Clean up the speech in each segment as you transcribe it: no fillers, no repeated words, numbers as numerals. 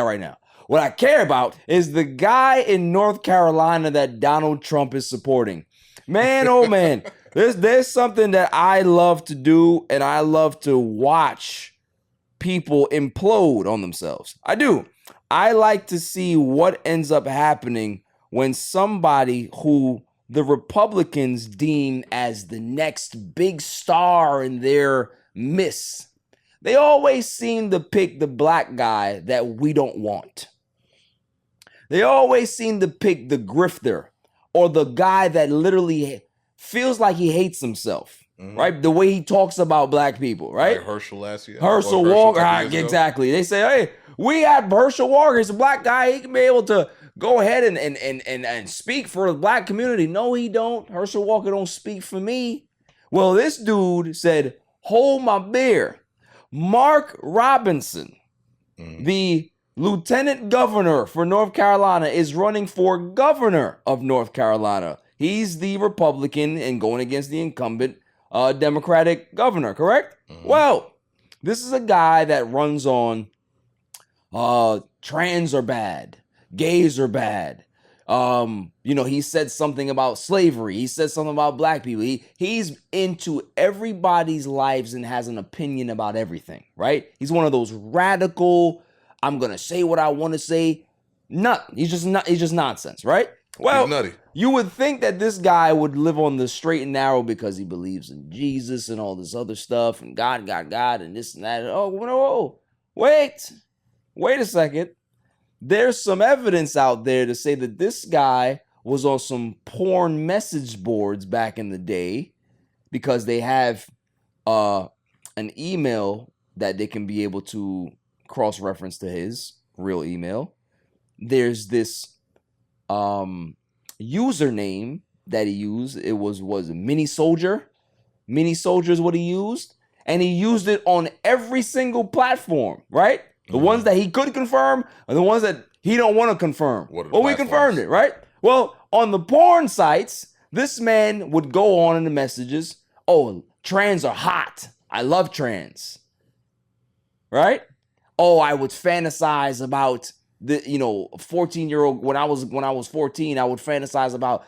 right now. What I care about is the guy in North Carolina that Donald Trump is supporting. Man, oh man, there's something that I love to do, and I love to watch people implode on themselves. I do. I like to see what ends up happening when somebody who the Republicans deem as the next big star in their midst, they always seem to pick the black guy that we don't want. They always seem to pick the grifter or the guy that literally feels like he hates himself, right? The way he talks about black people, right? Like Herschel last year. Herschel Walker, exactly. They say, hey, we had Herschel Walker. He's a black guy. He can be able to go ahead and speak for the black community. No, he don't. Herschel Walker don't speak for me. Well, this dude said, hold my beer. Mark Robinson, the lieutenant governor for North Carolina, is running for governor of North Carolina. He's the Republican and going against the incumbent Democratic governor, correct? Well, this is a guy that runs on trans are bad, gays are bad. He said something about slavery. He said something about black people. He's into everybody's lives and has an opinion about everything, right? He's one of those radical, I'm going to say what I want to say. He's just nonsense, right? Well, nutty. You would think that this guy would live on the straight and narrow because he believes in Jesus and all this other stuff and God, and this and that. Oh, wait a second. There's some evidence out there to say that this guy was on some porn message boards back in the day because they have an email that they can be able to cross-reference to his real email. There's this username that he used. It was Mini Soldier. Mini Soldier is what he used. And he used it on every single platform, right? The ones that he could confirm and the ones that he don't want to confirm. Well, we confirmed it, right? Well, on the porn sites, this man would go on in the messages, oh, trans are hot. I love trans. Right? Oh, I would fantasize about the 14-year-old when I was 14, I would fantasize about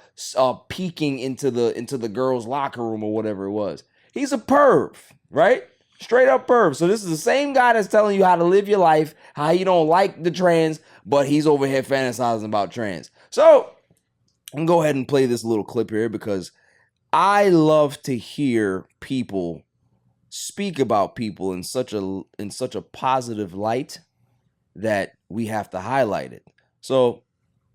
peeking into the girls' locker room or whatever it was. He's a perv, right? Straight up perv. So this is the same guy that's telling you how to live your life, how you don't like the trans, but he's over here fantasizing about trans. So I'm gonna go ahead and play this little clip here because I love to hear people speak about people in such a positive light that we have to highlight it. So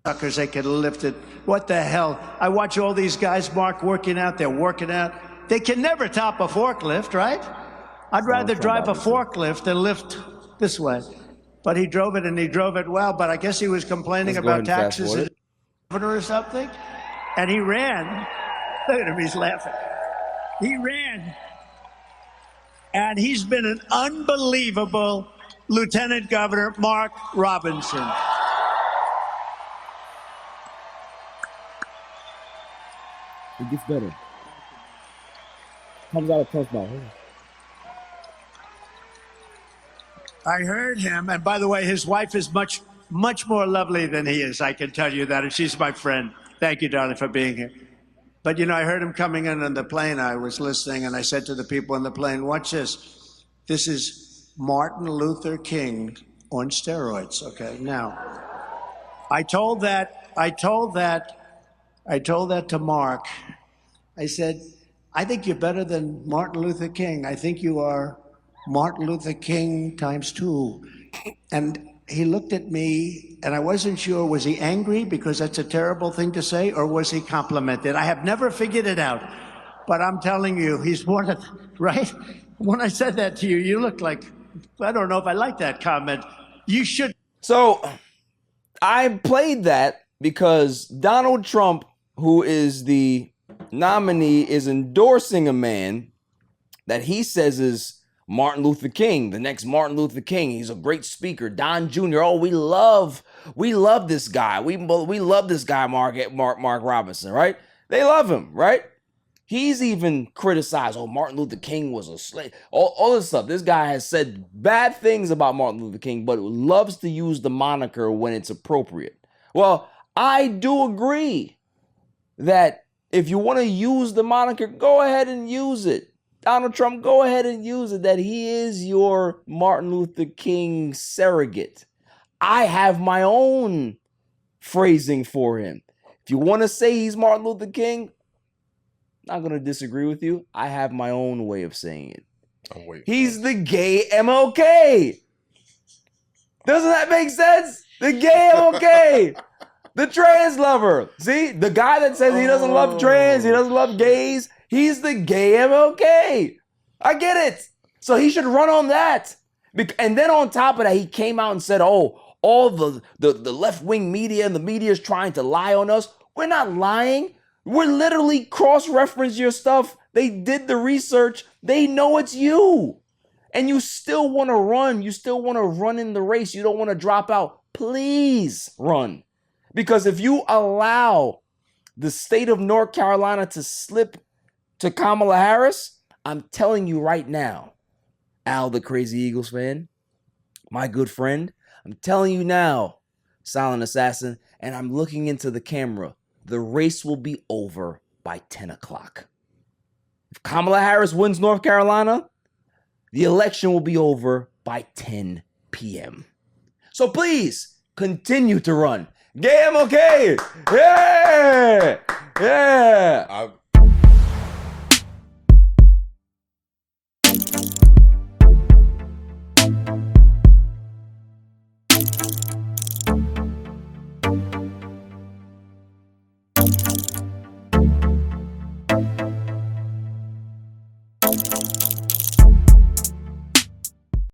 suckers, they can lift it. What the hell? I watch all these guys, Mark, working out. They're working out. They can never top a forklift, right? I'd rather drive a forklift than lift this way. But he drove it, and he drove it well. But I guess he was complaining about taxes and governor or something. And he ran. Look at him, he's laughing. He ran. And he's been an unbelievable Lieutenant Governor, Mark Robinson. It gets better. Comes out of tough ball. I heard him, and by the way, his wife is much more lovely than he is. I can tell you that, and she's my friend. Thank you, darling, for being here. But I heard him coming in on the plane. I was listening, and I said to the people on the plane, watch this. This is Martin Luther King on steroids, okay? Now, I told that to Mark. I said, I think you're better than Martin Luther King. I think you are Martin Luther King ×2. And he looked at me, and I wasn't sure, was he angry because that's a terrible thing to say, or was he complimented? I have never figured it out. But I'm telling you, he's more than, right? When I said that to you, you looked like, I don't know if I like that comment. You should. So I played that because Donald Trump, who is the nominee, is endorsing a man that he says is Martin Luther King, the next Martin Luther King. He's a great speaker. Don Jr. Oh, we love this guy. We love this guy, Mark Robinson, right? They love him, right? He's even criticized, oh, Martin Luther King was a slave. All this stuff. This guy has said bad things about Martin Luther King, but loves to use the moniker when it's appropriate. Well, I do agree that if you want to use the moniker, go ahead and use it. Donald Trump, go ahead and use it, that he is your Martin Luther King surrogate. I have my own phrasing for him. If you want to say he's Martin Luther King, not going to disagree with you. I have my own way of saying it. I'm waiting. He's the gay MLK. Doesn't that make sense? The gay MLK. The trans lover. See? The guy that says he doesn't love trans, he doesn't love gays, he's the gay MLK. I get it. So he should run on that. And then on top of that, he came out and said, oh, all the left-wing media and the media is trying to lie on us. We're not lying. We're literally cross-reference your stuff. They did the research. They know it's you. And you still want to run. You still want to run in the race. You don't want to drop out. Please run. Because if you allow the state of North Carolina to slip to Kamala Harris, I'm telling you right now, Al, the Crazy Eagles fan, my good friend, I'm telling you now, Silent Assassin, and I'm looking into the camera, the race will be over by 10 o'clock. If Kamala Harris wins North Carolina, the election will be over by 10 p.m. So please continue to run. Game okay. Yeah. Yeah.